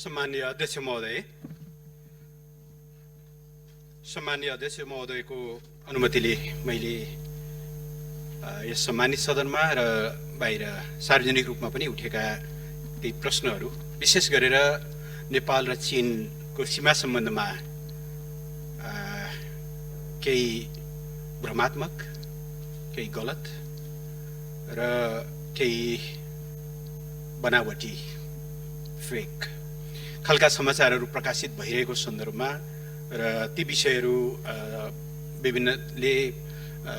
सम्माननीय अध्यक्ष महोदयको अनुमतिले मैले यस सम्मानित सदनमा र बाहिर सार्वजनिक रूपमा पनि उठेका केही प्रश्नहरू विशेष गरेर नेपाल र चीनको सीमा सम्बन्धमा केही भ्रमात्मक, केही गलत र केही बनावटी फेक खालका समाचारहरू प्रकाशित भइरहेको सन्दर्भमा र ती विषयहरू विभिन्नले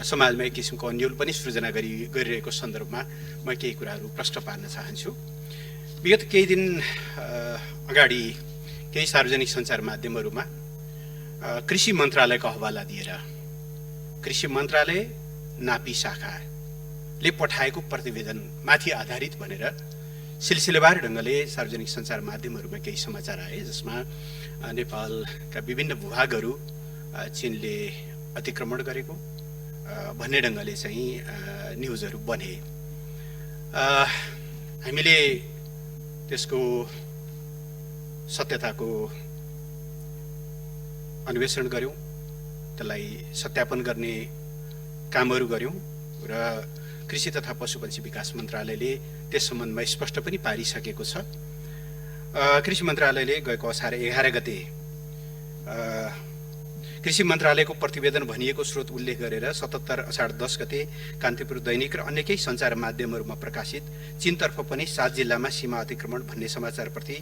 समाजमा एक किसिमको अन्यल पनि सृजना गरिरहेको सन्दर्भमा म केही कुराहरू प्रश्न पार्न चाहन्छु। विगत केही दिन अगाडि केही सार्वजनिक सञ्चार माध्यमहरूमा कृषि मन्त्रालयको हवाला दिएर कृषि मन्त्रालय नापी शाखाले पठाएको प्रतिवेदनमाथि आधारित भनेर सिलसिलेवार ढङ्गले सार्वजनिक सञ्चार माध्यमहरूमा केही समाचार आए, जसमा नेपालका विभिन्न भूभागहरू चीनले अतिक्रमण गरेको भन्ने ढङ्गले चाहिँ न्युजहरू बने। हामीले त्यसको सत्यताको अन्वेषण गर्यौं, त्यसलाई सत्यापन गर्ने कामहरू गर्यौं र कृषि तथा पशुपन्छी विकास मन्त्रालयले त्यस सम्बन्धमा स्पष्ट पनि पारिसकेको छ। कृषि मन्त्रालयले गएको असार 11 गते कृषि मन्त्रालयको प्रतिवेदन भनिएको स्रोत उल्लेख गरेर 77 असार 10 गते कान्तिपुर दैनिक र अन्य केही सञ्चार माध्यमहरूमा प्रकाशित चीनतर्फ पनि 7 जिल्लामा सीमा अतिक्रमण भन्ने समाचारप्रति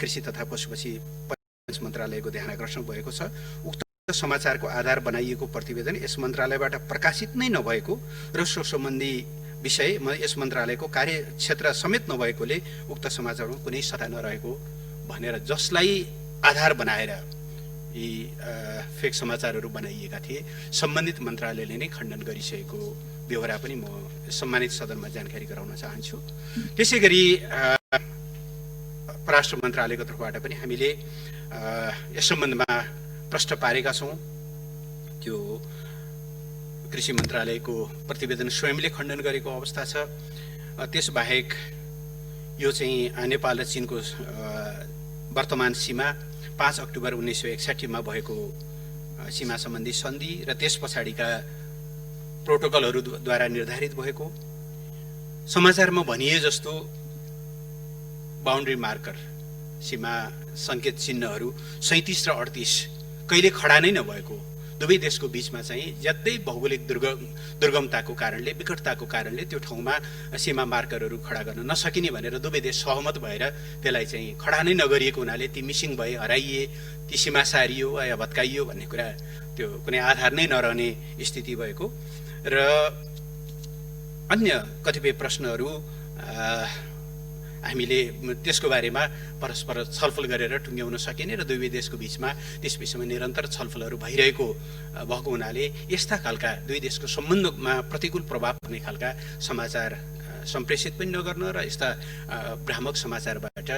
कृषि तथा पशुपन्छी मन्त्रालयको ध्यानाकर्षण भएको छ। उक्त समाचारको आधार बनाइएको प्रतिवेदन यस मन्त्रालयबाट प्रकाशित नै नभएको र सो सम्बन्धी विषय यस मन्त्रालयको कार्यक्षेत्र समेत नभएकोले उक्त समाचारमा कुनै सत्ता नरहेको भनेर जसलाई आधार बनाएर यी फेक समाचारहरू बनाइएका थिए सम्बन्धित मन्त्रालयले नै खण्डन गरिसकेको बेहोरा पनि म सम्मानित सदनमा जानकारी गराउन चाहन्छु। त्यसैगरी परराष्ट्र मन्त्रालयको तर्फबाट पनि हामीले यस सम्बन्धमा प्रश्न पारेका छौं। त्यो कृषि मन्त्रालयको प्रतिवेदन स्वयंले खण्डन गरेको अवस्था छ। त्यसबाहेक यो चाहिँ नेपाल र चीनको वर्तमान सीमा 5 अक्टोबर 1961 मा भएको सीमा सम्बन्धी सन्धि र त्यस पछाडिका प्रोटोकलहरूद्वारा निर्धारित भएको समाचारमा भनिए जस्तो बाउन्ड्री मार्कर सीमा संकेत चिन्हहरू 37 र 38 कहिले खडा नै नभएको, दुवै देशको बीचमा चाहिँ ज्यादै भौगोलिक दुर्गमताको कारणले, विकटताको कारणले त्यो ठाउँमा सीमा मार्करहरू खडा गर्न नसकिने भनेर दुवै देश सहमत भएर त्यसलाई चाहिँ खडा नै नगरिएको हुनाले ती मिसिङ भए, हराइए, ती सीमा सारियो या भत्काइयो भन्ने कुरा त्यो कुनै आधार नै नरहने स्थिति भएको र अन्य कतिपय प्रश्नहरू हामीले त्यसको बारेमा परस्पर छलफल गरेर टुङ्ग्याउन सकिने र दुवै देशको बीचमा त्यस विषयमा निरन्तर छलफलहरू भएको हुनाले यस्ता खालका दुई देशको सम्बन्धमा प्रतिकूल प्रभाव पर्ने खालका समाचार सम्प्रेषित पनि नगर्न र यस्ता भ्रामक समाचारबाट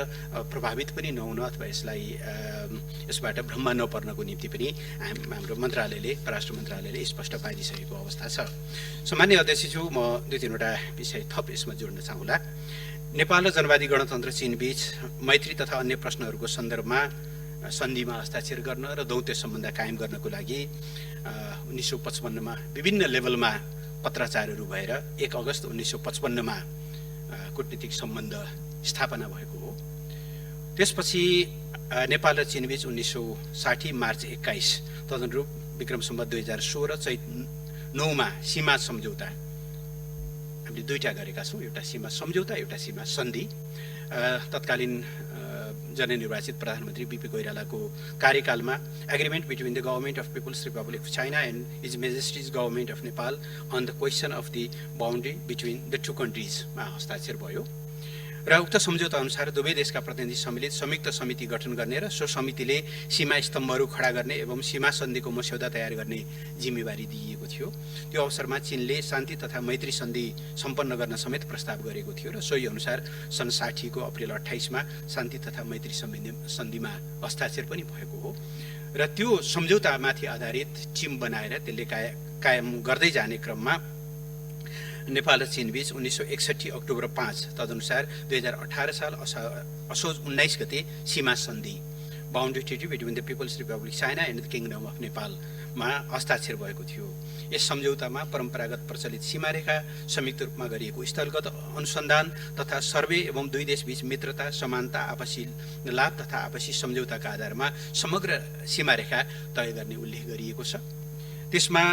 प्रभावित पनि नहुन अथवा यसबाट भ्रममा नपर्नको निम्ति पनि हाम्रो मन्त्रालयले, परराष्ट्र मन्त्रालयले स्पष्ट पारिसकेको अवस्था छ। सामान्य अध्यक्षज्यू, म 2-3 विषय थप यसमा जोड्न चाहन्छु। नेपाल र जनवादी गणतन्त्र चीन बीच मैत्री तथा अन्य प्रश्नहरूको सन्दर्भमा सन्धिमा हस्ताक्षर गर्न र दौत्य सम्बन्ध कायम गर्नको लागि 1955 मा विभिन्न लेभलमा पत्राचारहरू भएर 1 अगस्त 1955 मा कूटनीतिक सम्बन्ध स्थापना भएको हो। त्यसपछि नेपाल र चीन बीच 1960 मार्च 21 तदनुरूप विक्रम सम्वत 2016 चैत 9 मा सीमा सम्झौता हामीले 2टा गरेका छौं, एउटा सीमा सम्झौता, एउटा सीमा सन्धि। तत्कालीन जननिर्वाचित प्रधानमन्त्री बीपी कोइरालाको कार्यकालमा agreement between the government of people's republic of China and his majesty's government of Nepal on the question of the boundary between the 2 कन्ट्रिजमा हस्ताक्षर भयो र उक्त सम्झौता अनुसार दुवै देशका प्रतिनिधि सम्मिलित संयुक्त समिति गठन गर्ने र सो समितिले सीमा स्तम्भहरू खडा गर्ने एवं सीमा सन्धिको मस्यौदा तयार गर्ने जिम्मेवारी दिइएको थियो। त्यो अवसरमा चीनले शान्ति तथा मैत्री सन्धि सम्पन्न गर्न समेत प्रस्ताव गरेको थियो र सोही अनुसार सन् 60 को अप्रिल 28 मा शान्ति तथा मैत्री सन्धिमा हस्ताक्षर पनि भएको हो र त्यो सम्झौतामाथि आधारित टिम बनाएर त्यसले कायम गर्दै जाने क्रममा नेपाल र चीन बीच 1961 अक्टोबर 5 तदनुसार 2018 साल असोज 19 गते सीमा सन्धि boundary treaty between the people's republic China and the kingdom of नेपालमा हस्ताक्षर भएको थियो। यस सम्झौतामा परम्परागत प्रचलित सीमारेखा, संयुक्त रूपमा गरिएको स्थलगत अनुसन्धान तथा सर्वे एवं दुई देशबीच मित्रता, समानता, आपसी लाभ तथा आपसी सम्झौताका आधारमा समग्र सीमारेखा तय गर्ने उल्लेख गरिएको छ। त्यसमा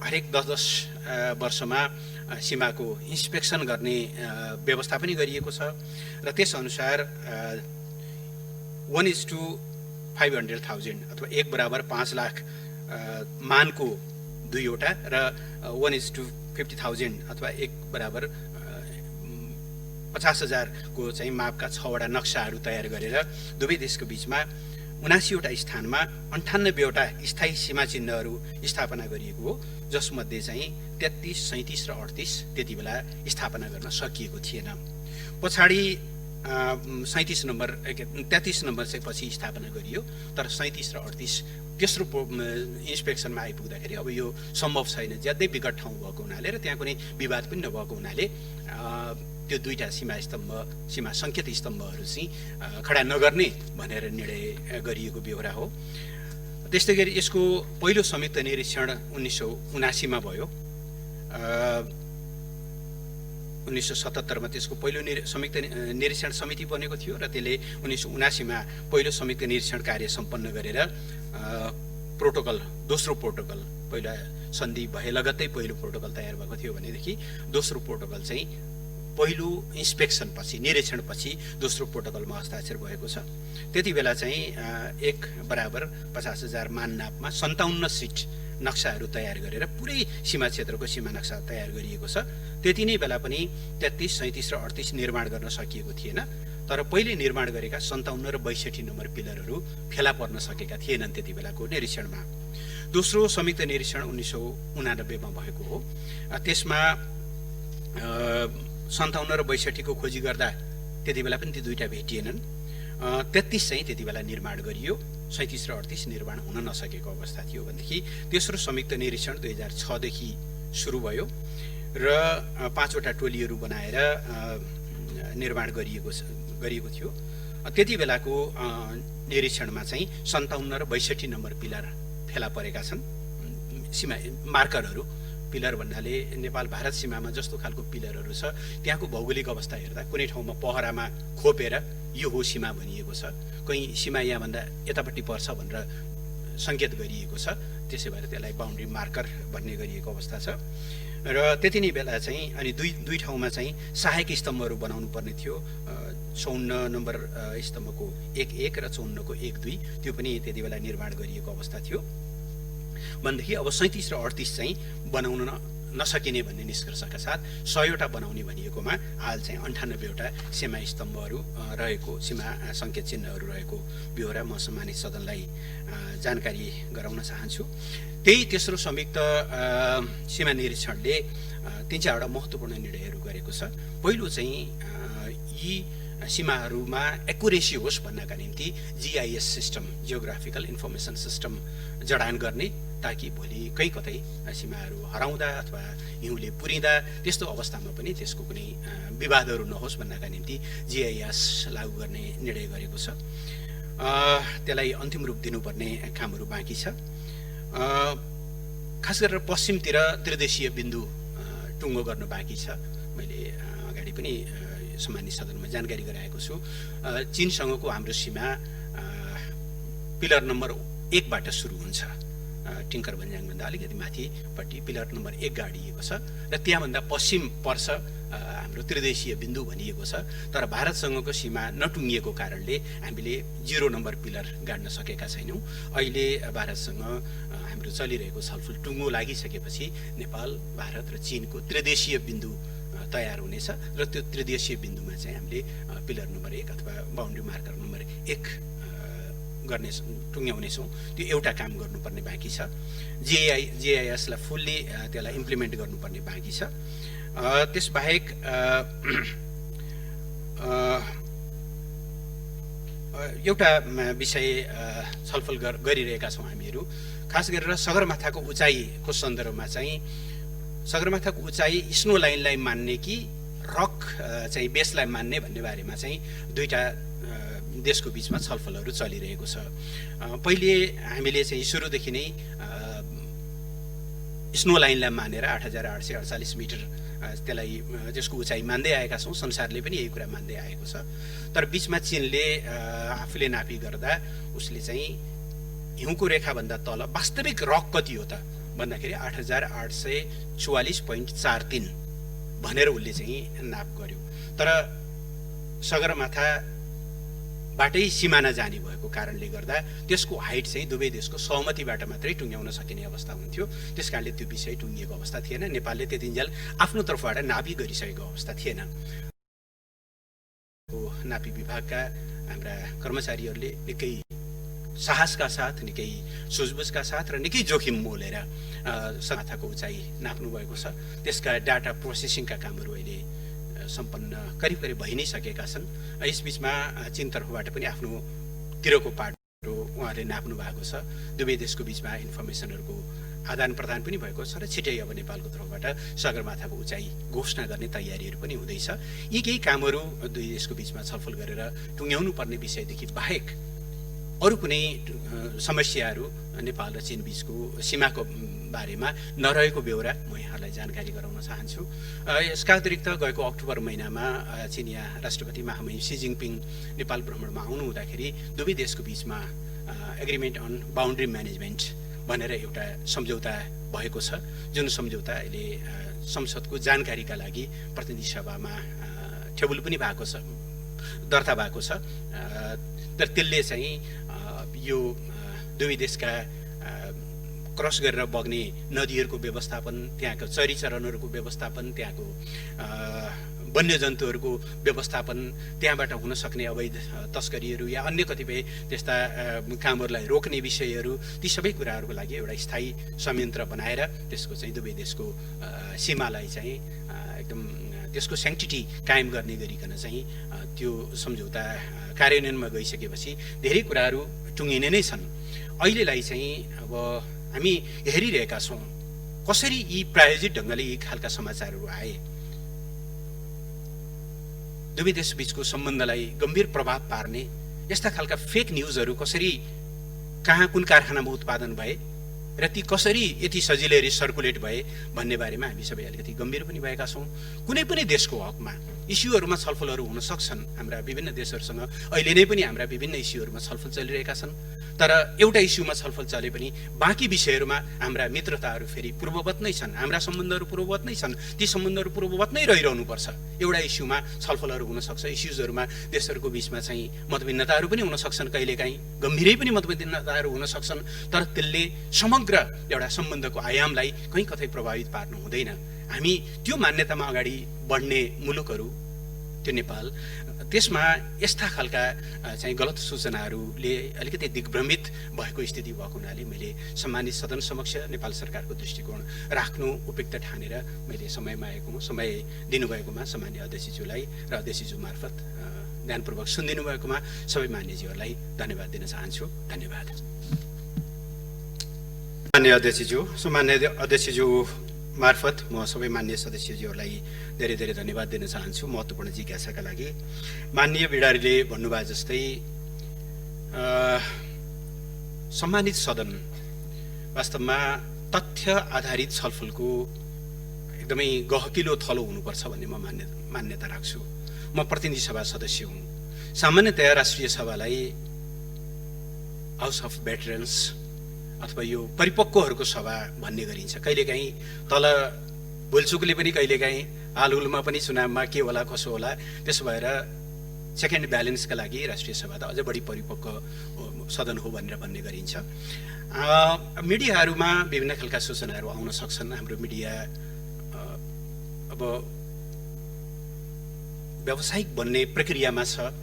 हरेक 10-10 वर्षमा सीमाको इन्स्पेक्सन गर्ने व्यवस्था पनि गरिएको छ र त्यसअनुसार 1:500,000 अथवा 1 बराबर 5 लाख मानको 2 वटा र 1:50,000 अथवा 1 बराबर 50,000 को चाहिँ मापका 6 वटा नक्साहरू तयार गरेर दुवै देशको बीचमा 79 वटा स्थानमा 98 वटा स्थायी सीमा चिन्हहरू स्थापना गरिएको हो, जसमध्ये चाहिँ 33, 37 र 38 त्यति बेला स्थापना गर्न सकिएको थिएन। पछाडि 33 नम्बर चाहिँ पछि स्थापना गरियो, तर 37 र 38 तेस्रो इन्स्पेक्सनमा आइपुग्दाखेरि अब यो सम्भव छैन, ज्यादै विकट ठाउँ भएको हुनाले र त्यहाँ कुनै विवाद पनि नभएको हुनाले त्यो दुईटा सीमा सङ्केत स्तम्भहरू चाहिँ खडा नगर्ने भनेर निर्णय गरिएको बेहोरा हो। त्यस्तै गरी यसको पहिलो संयुक्त निरीक्षण 1979 मा भयो। 1977 मा त्यसको पहिलो संयुक्त निरीक्षण समिति बनेको थियो र त्यसले 1979 मा पहिलो संयुक्त निरीक्षण कार्य सम्पन्न गरेर प्रोटोकल, दोस्रो प्रोटोकल, पहिला सन्धि भए लगत्तै पहिलो प्रोटोकल तयार भएको थियो भनेदेखि दोस्रो प्रोटोकल चाहिँ पहिलो इन्स्पेक्सन पछि, निरीक्षण पछि दोस्रो प्रोटोकलमा हस्ताक्षर भएको छ। त्यति बेला चाहिँ 1 बराबर 50,000 माननापमा 57 सिट नक्साहरू तयार गरेर पुरै सीमा क्षेत्रको सीमा नक्सा तयार गरिएको छ। त्यति नै बेला पनि 33, 37 र 38 निर्माण गर्न सकिएको थिएन, तर पहिले निर्माण गरेका 57 र 62 नम्बर पिलरहरू फेला पर्न सकेका थिएनन् त्यति बेलाको निरीक्षणमा। दोस्रो संयुक्त निरीक्षण 1989 मा भएको हो। त्यसमा 57 र 62 को खोजी गर्दा त्यति बेला पनि ती दुईटा भेटिएनन्। 33 चाहिँ त्यति बेला निर्माण गरियो, 37 र 38 निर्माण हुन नसकेको अवस्था थियो भनेदेखि तेस्रो संयुक्त निरीक्षण 2006 देखि सुरु भयो र 5 वटा टोलीहरू बनाएर निर्माण गरिएको थियो। त्यति बेलाको निरीक्षणमा चाहिँ 57 र 62 नम्बर पिलर फेला परेका छन्। सीमा मार्करहरू, पिलर भन्नाले नेपाल भारत सीमामा जस्तो खालको पिलरहरू छ त्यहाँको भौगोलिक अवस्था हेर्दा कुनै ठाउँमा पहरामा खोपेर यो हो सीमा भनिएको छ, कहीँ सीमा यहाँभन्दा यतापट्टि पर्छ भनेर सङ्केत गरिएको छ, त्यसै भएर त्यसलाई बाउन्ड्री मार्कर भन्ने गरिएको अवस्था छ। र त्यति नै बेला चाहिँ अनि दुई ठाउँमा चाहिँ सहायक स्तम्भहरू बनाउनु पर्ने थियो। 54 नम्बर स्तम्भको 1-1 र 54 को 1-2 त्यो पनि त्यति बेला निर्माण गरिएको अवस्था थियो भनेदेखि अब 37 र 38 चाहिँ बनाउन नसकिने भन्ने निष्कर्षका साथ 100 वटा बनाउने भनिएकोमा हाल चाहिँ 98 वटा सीमा स्तम्भहरू रहेको, सीमा सङ्केत चिन्हहरू रहेको बेहोरा म सम्मानित सदनलाई जानकारी गराउन चाहन्छु। त्यही तेस्रो संयुक्त सीमा निरीक्षणले 3-4 वटा महत्त्वपूर्ण निर्णयहरू गरेको छ। पहिलो चाहिँ यी सीमाहरूमा एक्युरेसी होस् भन्नका निम्ति GIS system, geographical information system जडान गर्ने, ताकि भोलि कहीँ कतै सीमाहरू हराउँदा अथवा हिउँले पुरिँदा त्यस्तो अवस्थामा पनि त्यसको कुनै विवादहरू नहोस् भन्नका निम्ति GIS लागू गर्ने निर्णय गरेको छ। त्यसलाई अन्तिम रूप दिनुपर्ने कामहरू बाँकी छ। खास गरेर पश्चिमतिर त्रिदेशीय बिन्दु टुङ्गो गर्न बाँकी छ। मैले अगाडि पनि सम्मानित सदनमा जानकारी गराएको छु। चीनसँगको हाम्रो सीमा पिलर नम्बर 1 बाट सुरु हुन्छ। टिङ्कर भन्ज्याङभन्दा अलिकति माथिपट्टि पिलर नम्बर 1 गाडिएको छ र त्यहाँभन्दा पश्चिम पर्छ हाम्रो त्रिदेशीय बिन्दु भनिएको छ। तर भारतसँगको सीमा नटुङ्गिएको कारणले हामीले 0 नम्बर पिलर गाड्न सकेका छैनौँ। अहिले भारतसँग हाम्रो चलिरहेको छलफल टुङ्गो लागिसकेपछि नेपाल, भारत र चीनको त्रिदेशीय बिन्दु तयार हुनेछ र त्यो त्रिदेशीय बिन्दुमा चाहिँ हामीले पिलर नम्बर 1 अथवा बाउन्ड्री मार्कर नम्बर 1 गर्ने टुङ्ग्याउनेछौँ। त्यो एउटा काम गर्नुपर्ने बाँकी छ। GIS लाई फुल्ली त्यसलाई इम्प्लिमेन्ट गर्नुपर्ने बाँकी छ। त्यसबाहेक एउटा विषय छलफल गरिरहेका छौँ हामीहरू, खास गरेर सगरमाथाको उचाइको सन्दर्भमा चाहिँ सगरमाथाको उचाइ स्नो लाइनलाई मान्ने कि रक चाहिँ बेसलाई मान्ने भन्ने बारेमा चाहिँ दुईटा देशको बीचमा छलफलहरू चलिरहेको छ। पहिले हामीले चाहिँ सुरुदेखि नै स्नो लाइनलाई मानेर 8848 मिटर त्यसलाई त्यसको उचाइ मान्दै आएका छौँ। संसारले पनि यही कुरा मान्दै आएको छ। तर बीचमा चीनले आफूले नापी गर्दा उसले चाहिँ हिउँको रेखाभन्दा तल वास्तविक रक कति हो त भन्दाखेरि 8844.43 भनेर उसले चाहिँ नाप गर्यो। तर सगरमाथाबाटै सिमाना जाने भएको कारणले गर्दा त्यसको हाइट चाहिँ दुवै देशको सहमतिबाट मात्रै टुङ्ग्याउन सकिने अवस्था हुन्थ्यो। त्यसकारणले त्यो विषय टुङ्गिएको अवस्था थिएन। नेपालले त्यतिन्जेल आफ्नो तर्फबाट नापी गरिसकेको अवस्था थिएन। नापी विभागका हाम्रा कर्मचारीहरूले निकै साहसका साथ, निकै सुझबुझका साथ र निकै जोखिम मोलेर सगरमाथाको उचाइ नाप्नु भएको छ। त्यसका डाटा प्रोसेसिङका कामहरू अहिले सम्पन्न करिब भइ नै सकेका छन्। यसबीचमा चीन तर्फबाट पनि आफ्नो तिरको पाटो उहाँले नाप्नु भएको छ। दुवै देशको बीचमा इन्फर्मेसनहरूको आदान प्रदान पनि भएको छ र छिटै अब नेपालको तर्फबाट सगरमाथाको उचाइ घोषणा गर्ने तयारीहरू पनि हुँदैछ। यी केही कामहरू दुई देशको बीचमा छलफल गरेर टुङ्ग्याउनु पर्ने विषयदेखि बाहेक अरू कुनै समस्याहरू नेपाल र चीन बीचको सीमाको बारेमा नरहेको बेहोरा म यहाँलाई जानकारी गराउन चाहन्छु। यसका अतिरिक्त गएको अक्टोबर महिनामा चिनिया राष्ट्रपति महामहिम सी जिङपिङ नेपाल भ्रमणमा आउनु हुँदाखेरि दुवै देशको बीचमा एग्रिमेन्ट अन बाउन्ड्री म्यानेजमेन्ट भनेर एउटा सम्झौता भएको छ, जुन सम्झौता अहिले संसदको जानकारीका लागि प्रतिनिधि सभामा टेबल पनि भएको छ, दर्ता भएको छ। तर त्यसले चाहिँ यो दुवै देशका क्रस गरेर बग्ने नदीहरूको व्यवस्थापन, त्यहाँको चरीचरणहरूको व्यवस्थापन, त्यहाँको वन्यजन्तुहरूको व्यवस्थापन, त्यहाँबाट हुन सक्ने अवैध तस्करीहरू या अन्य कतिपय त्यस्ता कामहरूलाई रोक्ने विषयहरू, ती सबै कुराहरूको लागि एउटा स्थायी संयन्त्र बनाएर त्यसको चाहिँ दुवै देशको सीमालाई चाहिँ एकदम त्यसको स्याङ्क्टिटी कायम गर्ने गरिकन चाहिँ त्यो सम्झौता कार्यान्वयनमा गइसकेपछि धेरै कुराहरू टुङ्गिने नै छन्। अहिलेलाई चाहिँ अब हामी हेरिरहेका छौँ कसरी यी प्रायोजित ढङ्गले यी खालका समाचारहरू आए, दुवै देश बीचको सम्बन्धलाई गम्भीर प्रभाव पार्ने यस्ता खालका फेक न्युजहरू कसरी कहाँ कुन कारखानामा उत्पादन भए र ती कसरी यति सजिलै सर्कुलेट भए भन्ने बारेमा हामी सबै अलिकति गम्भीर पनि भएका छौँ। कुनै पनि देशको हकमा इस्युहरूमा छलफलहरू हुन सक्छन्। हाम्रा विभिन्न देशहरूसँग अहिले नै पनि हाम्रा विभिन्न इस्युहरूमा छलफल चलिरहेका छन्। तर एउटा इस्युमा छलफल चले पनि बाँकी विषयहरूमा हाम्रा मित्रताहरू फेरि पूर्ववत नै छन्, हाम्रा सम्बन्धहरू पूर्ववत नै छन्। ती सम्बन्धहरू पूर्ववत नै रहिरहनुपर्छ। एउटा इस्युमा छलफलहरू हुन सक्छ, इस्युजहरूमा देशहरूको बीचमा चाहिँ मतभिन्नताहरू पनि हुन सक्छन्, कहिलेकाहीँ गम्भीरै पनि मतभिन्नताहरू हुन सक्छन्। तर त्यसले समग्र एउटा सम्बन्धको आयामलाई कहीँ कतै प्रभावित पार्नु हुँदैन। हामी त्यो मान्यतामा अगाडि बढ्ने मुलुकहरू, त्यो नेपाल, त्यसमा यस्ता खालका चाहिँ गलत सूचनाहरूले अलिकति दिग्भ्रमित भएको स्थिति भएको हुनाले मैले सम्मानित सदन समक्ष नेपाल सरकारको दृष्टिकोण राख्नु उपयुक्त ठानेर मैले समय दिनुभएकोमा सम्मान्य अध्यक्षज्यूलाई र अध्यक्षज्यू मार्फत ध्यानपूर्वक सुनिदिनु भएकोमा सबै मान्यज्यूहरूलाई धन्यवाद दिन चाहन्छु। धन्यवाद। मान्य अध्यक्षज्यू, सम्मान्य अध्यक्षज्यू मार्फत म सबै मान्य सदस्यज्यूहरूलाई धेरै धेरै धन्यवाद दिन चाहन्छु महत्त्वपूर्ण जिज्ञासाका लागि। माननीय बिडारीले भन्नुभयो जस्तै सम्मानित सदन वास्तवमा तथ्य आधारित छलफलको एकदमै गहकिलो थलो हुनुपर्छ भन्ने म मान्यता राख्छु। म प्रतिनिधि सभा सदस्य हुँ। सामान्यतया राष्ट्रिय सभालाई हाउस अफ भेटरन्स अथवा यो परिपक्वहरूको सभा भन्ने गरिन्छ। कहिलेकाहीँ तल भुलचुकले पनि कहिलेकाहीँ हालहुलमा पनि चुनावमा के होला कसो होला, त्यसो भएर चेक एन्ड ब्यालेन्सका लागि राष्ट्रिय सभा त अझ बढी परिपक्व सदन हो भनेर भन्ने गरिन्छ। मिडियाहरूमा विभिन्न खालका सूचनाहरू आउन सक्छन्। हाम्रो मिडिया अब व्यावसायिक बन्ने प्रक्रियामा छ।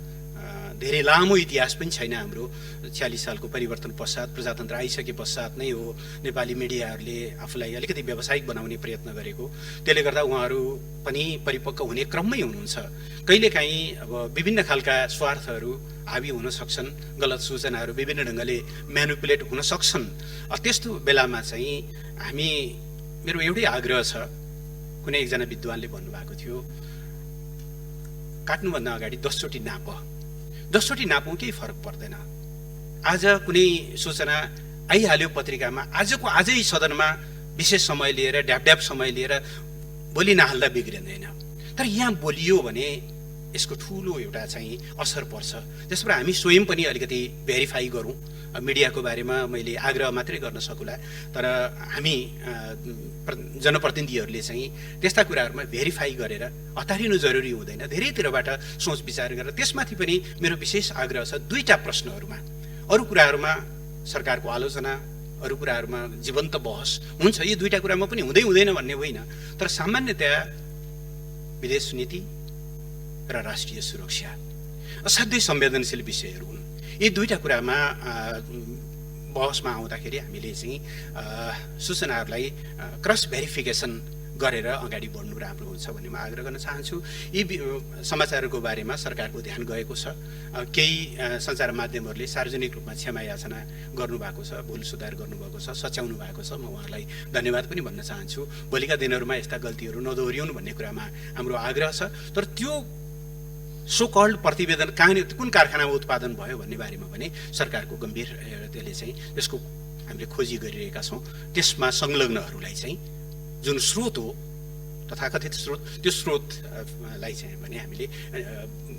धेरै लामो इतिहास पनि छैन हाम्रो। 46 सालको परिवर्तन पश्चात, प्रजातन्त्र आइसके पश्चात नै हो नेपाली मिडियाहरूले आफूलाई अलिकति व्यावसायिक बनाउने प्रयत्न गरेको। त्यसले गर्दा उहाँहरू पनि परिपक्व हुने क्रममै हुनुहुन्छ। कहिलेकाहीँ अब विभिन्न खालका स्वार्थहरू हावी हुन सक्छन्, गलत सूचनाहरू विभिन्न ढङ्गले म्यानिपुलेट हुन सक्छन्। त्यस्तो बेलामा चाहिँ मेरो एउटै आग्रह छ, कुनै एकजना विद्वानले भन्नुभएको थियो, काट्नुभन्दा अगाडि 10 चोटि नाप। 10 चोटि नापौँ केही फरक पर्दैन। आज कुनै सूचना आइहाल्यो पत्रिकामा, आजै सदनमा विशेष समय लिएर ढ्याप समय लिएर बोली नहाल्दा बिग्रिँदैन। तर यहाँ बोलियो भने यसको ठुलो एउटा चाहिँ असर पर्छ। त्यसबाट हामी स्वयं पनि अलिकति भेरिफाई गरौँ। मिडियाको बारेमा मैले आग्रह मात्रै गर्न सकुला, तर हामी जनप्रतिनिधिहरूले चाहिँ त्यस्ता कुराहरूमा भेरिफाई गरेर हतारिनु जरुरी हुँदैन। धेरैतिरबाट सोच विचार गरेर त्यसमाथि पनि मेरो विशेष आग्रह छ। दुईटा प्रश्नहरूमा, अरू कुराहरूमा सरकारको आलोचना, अरू कुराहरूमा जीवन्त बहस हुन्छ, यी दुईटा कुरामा पनि हुँदैन भन्ने होइन, तर सामान्यतया विदेश नीति र राष्ट्रिय सुरक्षा असाध्यै संवेदनशील विषयहरू हुन्। यी दुईटा कुरामा बहसमा आउँदाखेरि हामीले चाहिँ सूचनाहरूलाई क्रस भेरिफिकेसन गरेर अगाडि बढ्नु राम्रो हुन्छ भन्ने म आग्रह गर्न चाहन्छु। यी समाचारहरूको बारेमा सरकारको ध्यान गएको छ। केही सञ्चार माध्यमहरूले सार्वजनिक रूपमा क्षमा याचना गर्नुभएको छ, भुल सुधार गर्नुभएको छ, सच्याउनु भएको छ। म उहाँलाई धन्यवाद पनि भन्न चाहन्छु। भोलिका दिनहरूमा यस्ता गल्तीहरू नदोहोरिउन् भन्ने कुरामा हाम्रो आग्रह छ। तर त्यो सो कल्ड प्रतिवेदन कुन कारखानामा उत्पादन भयो भन्ने बारेमा पनि सरकारको गम्भीर त्यसले चाहिँ त्यसको हामीले खोजी गरिरहेका छौँ। त्यसमा संलग्नहरूलाई चाहिँ जुन स्रोत हो, तथाकथित स्रोत, त्यो स्रोतलाई चाहिँ भने हामीले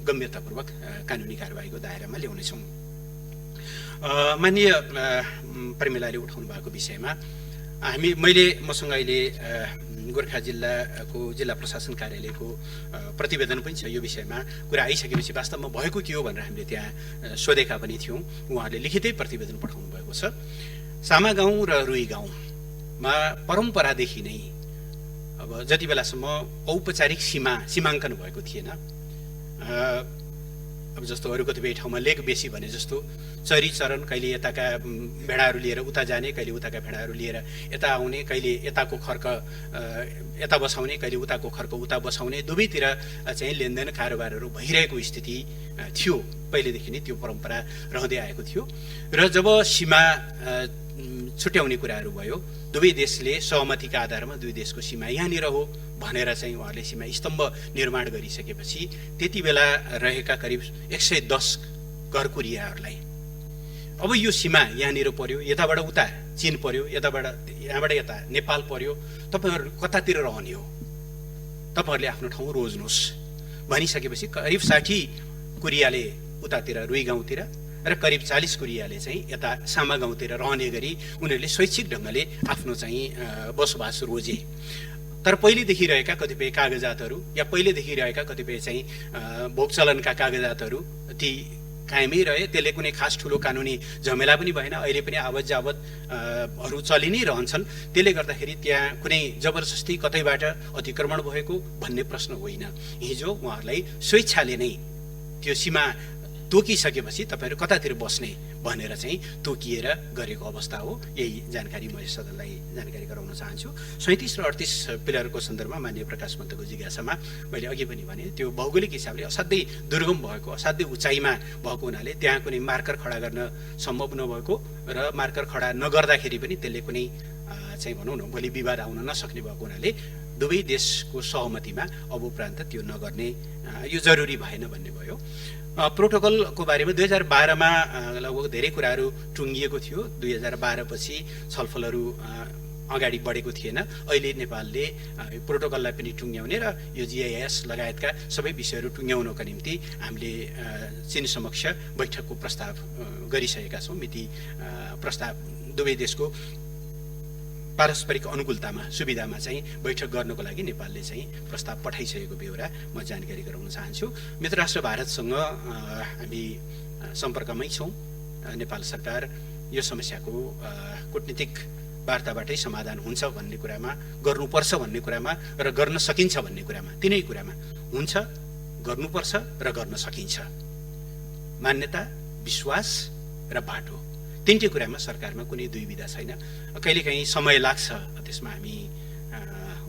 गम्भीरतापूर्वक कानुनी कारबाहीको दायरामा ल्याउनेछौँ। माननीय प्रमिलाले उठाउनु भएको विषयमा मसँग अहिले गोर्खा जिल्लाको जिल्ला प्रशासन कार्यालयको प्रतिवेदन पनि छ। यो विषयमा कुरा आइसकेपछि वास्तवमा भएको के हो भनेर हामीले त्यहाँ सोधेका पनि थियौँ। उहाँहरूले लिखितै प्रतिवेदन पठाउनु भएको छ। सामा गाउँ र रुई गाउँमा परम्परादेखि नै अब जति बेलासम्म औपचारिक सीमाङ्कन भएको थिएन, अब जस्तो अरू कतिपय ठाउँमा लेक बेसी भने जस्तो चरी चरण, कहिले यताका भेडाहरू लिएर उता जाने, कहिले उताका भेडाहरू लिएर यता आउने, कहिले यताको खर्क यता बसाउने, कहिले उताको खर्क उता बसाउने, दुवैतिर चाहिँ लेनदेन कारोबारहरू भइरहेको स्थिति थियो। पहिलेदेखि नै त्यो परम्परा रहँदै आएको थियो। र जब सीमा छुट्याउने कुराहरू भयो, दुवै देशले सहमतिका आधारमा दुई देशको सीमा यहाँनिर हो भनेर चाहिँ उहाँहरूले सीमा स्तम्भ निर्माण गरिसकेपछि त्यति बेला रहेका करिब 110 घरकुरियाहरूलाई अब यो सीमा यहाँनिर पर्यो, यताबाट उता चीन पर्यो, यहाँबाट यता नेपाल पर्यो, तपाईँहरू कतातिर रहने हो, तपाईँहरूले आफ्नो ठाउँ रोज्नुहोस् भनिसकेपछि करिब 60 कुरियाले उतातिर रुई गाउँतिर र करिब 40 कुरियाले चाहिँ यता सामा गाउँतिर रहने गरी उनीहरूले स्वैच्छिक ढङ्गले आफ्नो चाहिँ बसोबास रोजे। तर पहिलेदेखि रहेका कतिपय कागजातहरू या पहिलेदेखि रहेका कतिपय चाहिँ भोगचलनका कागजातहरू ती कायमै रहे। त्यसले कुनै खास ठुलो कानुनी झमेला पनि भएन। अहिले पनि आवत जावतहरू चलि नै रहन्छन्। त्यसले गर्दाखेरि त्यहाँ कुनै जबरजस्ती कतैबाट अतिक्रमण भएको भन्ने प्रश्न होइन। हिजो उहाँहरूलाई स्वेच्छाले नै त्यो सीमा तोकिसकेपछि तपाईँहरू कतातिर बस्ने भनेर चाहिँ तोकिएर गरेको अवस्था हो। यही जानकारी म सदनलाई जानकारी गराउन चाहन्छु। 37 र 38 पिलरको सन्दर्भमा माननीय प्रकाश पन्तको जिज्ञासामा मैले अघि पनि भने त्यो भौगोलिक हिसाबले असाध्यै दुर्गम भएको, असाध्यै उचाइमा भएको हुनाले त्यहाँ कुनै मार्कर खडा गर्न सम्भव नभएको र मार्कर खडा नगर्दाखेरि पनि त्यसले कुनै चाहिँ भनौँ न भोलि विवाद आउन नसक्ने भएको हुनाले दुवै देशको सहमतिमा अब उपरान्त त्यो नगर्ने यो जरुरी भएन भन्ने भयो। प्रोटोकलको बारेमा 2012मा लगभग धेरै कुराहरू टुङ्गिएको थियो। 2012 पछि छलफलहरू अगाडि बढेको थिएन। अहिले नेपालले प्रोटोकललाई पनि टुङ्ग्याउने र यो GIS लगायतका सबै विषयहरू टुङ्ग्याउनका निम्ति हामीले चीन समक्ष बैठकको प्रस्ताव गरिसकेका छौँ। मिति प्रस्ताव दुवै देशको पारस्परिक अनुकूलतामा सुविधामा चाहिँ बैठक गर्नको लागि नेपालले चाहिँ प्रस्ताव पठाइसकेको बेहोरा म जानकारी गराउन चाहन्छु। मित्र राष्ट्र भारतसँग हामी सम्पर्कमै छौँ। नेपाल सरकार यो समस्याको कूटनीतिक वार्ताबाटै समाधान हुन्छ भन्ने कुरामा, गर्नुपर्छ भन्ने कुरामा र गर्न सकिन्छ भन्ने कुरामा, तिनै कुरामा हुन्छ, गर्नुपर्छ र गर्न सकिन्छ। मान्यता, विश्वास र बाटो, तिनटै कुरामा सरकारमा कुनै दुविधा छैन। कहिलेकाहीँ समय लाग्छ, त्यसमा हामी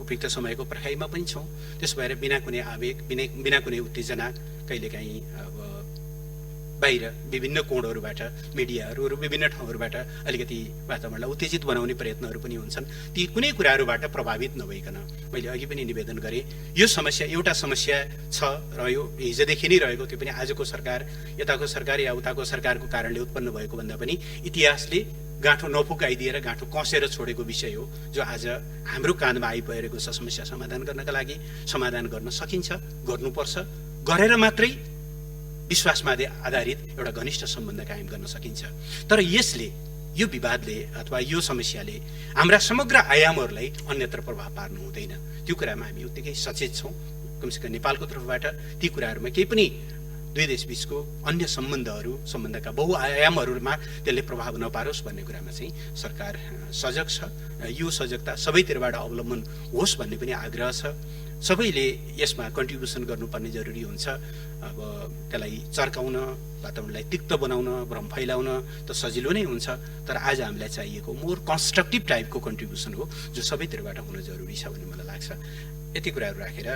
उपयुक्त समयको पर्खाइमा पनि छौँ। त्यसो भएर बिना कुनै आवेग, बिना कुनै उत्तेजना कहिलेकाहीँ अब बाहिर विभिन्न कोणहरूबाट मिडियाहरू र विभिन्न ठाउँहरूबाट अलिकति वातावरणलाई उत्तेजित बनाउने प्रयत्नहरू पनि हुन्छन्। ती कुनै कुराहरूबाट प्रभावित नभइकन मैले अघि पनि निवेदन गरेँ, यो समस्या एउटा समस्या छ र यो हिजोदेखि नै रहेको, त्यो पनि आजको सरकार यताको सरकार या उताको सरकारको कारणले उत्पन्न भएको भन्दा पनि इतिहासले गाँठो नफुकाइदिएर गाँठो कसेर छोडेको विषय हो, जो आज हाम्रो काँधमा आइपरेको छ। समस्या समाधान गर्नका लागि समाधान गर्न सकिन्छ, गर्नुपर्छ, गरेर मात्रै विश्वासमा आधारित एउटा घनिष्ठ सम्बन्ध कायम गर्न सकिन्छ। तर यसले, यो विवादले अथवा यो समस्याले हाम्रा समग्र आयामहरूलाई अन्यत्र प्रभाव पार्नु हुँदैन। त्यो कुरामा हामी उत्तिकै सचेत छौँ। कमसेकम नेपालको तर्फबाट ती कुराहरूमा केही पनि दुई देशबीचको अन्य सम्बन्धका बहुआयामहरूमा त्यसले प्रभाव नपारोस् भन्ने कुरामा चाहिँ सरकार सजग छ। यो सजगता सबैतिरबाट अवलम्बन होस् भन्ने पनि आग्रह छ। सबैले यसमा कन्ट्रिब्युसन गर्नुपर्ने जरुरी हुन्छ। अब त्यसलाई चर्काउन, वातावरणलाई तिक्त बनाउन, भ्रम फैलाउन त सजिलो नै हुन्छ, तर आज हामीलाई चाहिएको मोर कन्स्ट्रक्टिभ टाइपको कन्ट्रिब्युसन हो, जो सबैतिरबाट हुन जरुरी छ भन्ने मलाई लाग्छ। यति कुराहरू राखेर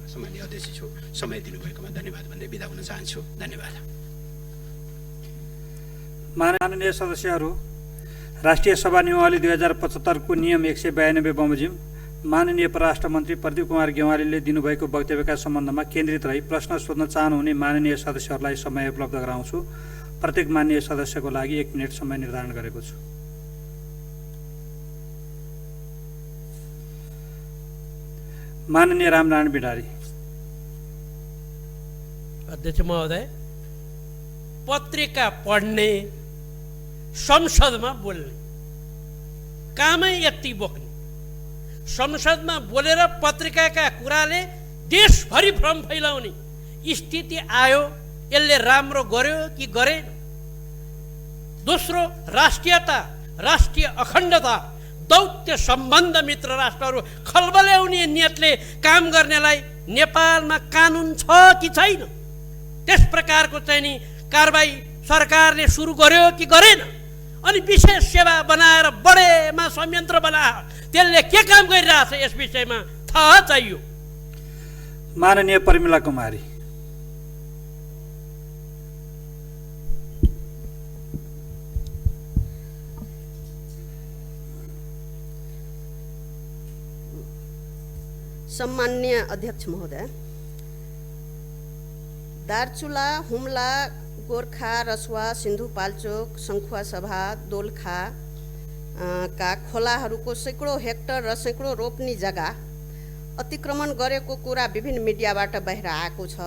सम्माननीय अध्यक्षज्यू समय दिनुभएकोमा धन्यवाद भन्दै बिदा हुन चाहन्छु। धन्यवाद। माननीय सदस्यहरू, राष्ट्रिय सभा नियमावली 2075 को नियम 192 बमोजिम माननीय परराष्ट्र मन्त्री प्रदीप कुमार गेवालीले दिनुभएको वक्तव्यका सम्बन्धमा केन्द्रित रही प्रश्न सोध्न चाहनुहुने माननीय सदस्यहरूलाई समय उपलब्ध गराउँछु। प्रत्येक माननीय सदस्यको लागि 1 मिनेट समय निर्धारण गरेको छु। माननीय रामनारायण बिडारी। अध्यक्ष महोदय, पत्रिका पढ्ने, संसदमा बोल्ने, कामै यति बोक्ने, संसदमा बोलेर पत्रिकाका कुराले देशभरि भ्रम फैलाउने स्थिति आयो। यसले राम्रो गर्यो कि गरेन? दोस्रो, राष्ट्रियता, राष्ट्रिय अखण्डता, दौत्य सम्बन्ध मित्र राष्ट्रहरू खलबल्याउने नियतले काम गर्नेलाई नेपालमा कानुन छ कि छैन? त्यस प्रकारको चाहिँ नि कारबाही सरकारले सुरु गर्यो कि गरेन? अनि विशेष सेवा बनाएर बढेमा संयन्त्र बनायो, त्यसले के काम गरिरहेछ यस विषयमा थाहा चाहियो। माननीय प्रमिला कुमारी। सम्माननीय अध्यक्ष महोदय, दार्चुला, हुम्ला, गोर्खा, रसुवा, सिन्धुपाल्चोक, सङ्खुवासभा, दोलखा का खोलाहरूको सैकडौँ हेक्टर र सैकडौँ रोप्ने जग्गा अतिक्रमण गरेको कुरा विभिन्न मिडियाबाट बाहिर आएको छ।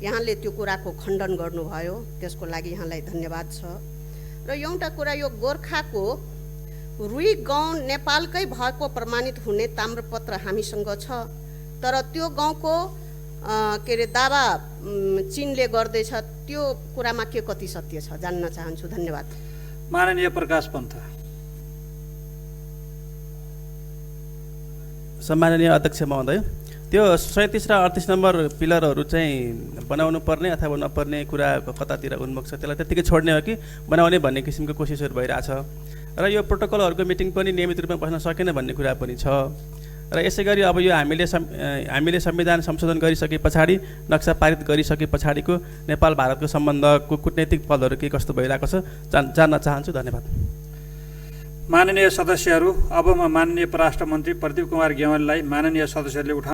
यहाँले त्यो कुराको खण्डन गर्नुभयो, त्यसको लागि यहाँलाई धन्यवाद छ। र एउटा कुरा, यो गोर्खाको रुई गाउँ नेपालकै भएको प्रमाणित हुने ताम्रपत्र हामीसँग छ, तर त्यो गाउँको के अरे दावा चीनले गर्दैछ, त्यो कुरामा के कति सत्य छ जान्न चाहन्छु। धन्यवाद। माननीय प्रकाश पन्थ। सम्माननीय अध्यक्ष महोदय, त्यो 37 र 38 नम्बर पिलरहरू चाहिँ बनाउनु पर्ने अथवा नपर्ने कुरा कतातिर उन्मुख छ, त्यसलाई त्यतिकै छोड्ने हो कि बनाउने भन्ने किसिमको कोसिसहरू भइरहेछ। र यो प्रोटोकलहरूको मिटिङ पनि नियमित रूपमा बस्न सकेन भन्ने कुरा पनि छ। र यसै गरी अब यो हामीले संविधान संशोधन गरिसके पछाडि, नक्सा पारित गरिसके पछाडिको नेपाल भारतको सम्बन्धको कूटनैतिक पलहरू के कस्तो भइरहेको छ जान्न चाहन्छु। धन्यवाद। माननीय सदस्यहरू, अब म माननीय परराष्ट्र मन्त्री प्रदीप कुमार गेवालीलाई माननीय सदस्यहरूले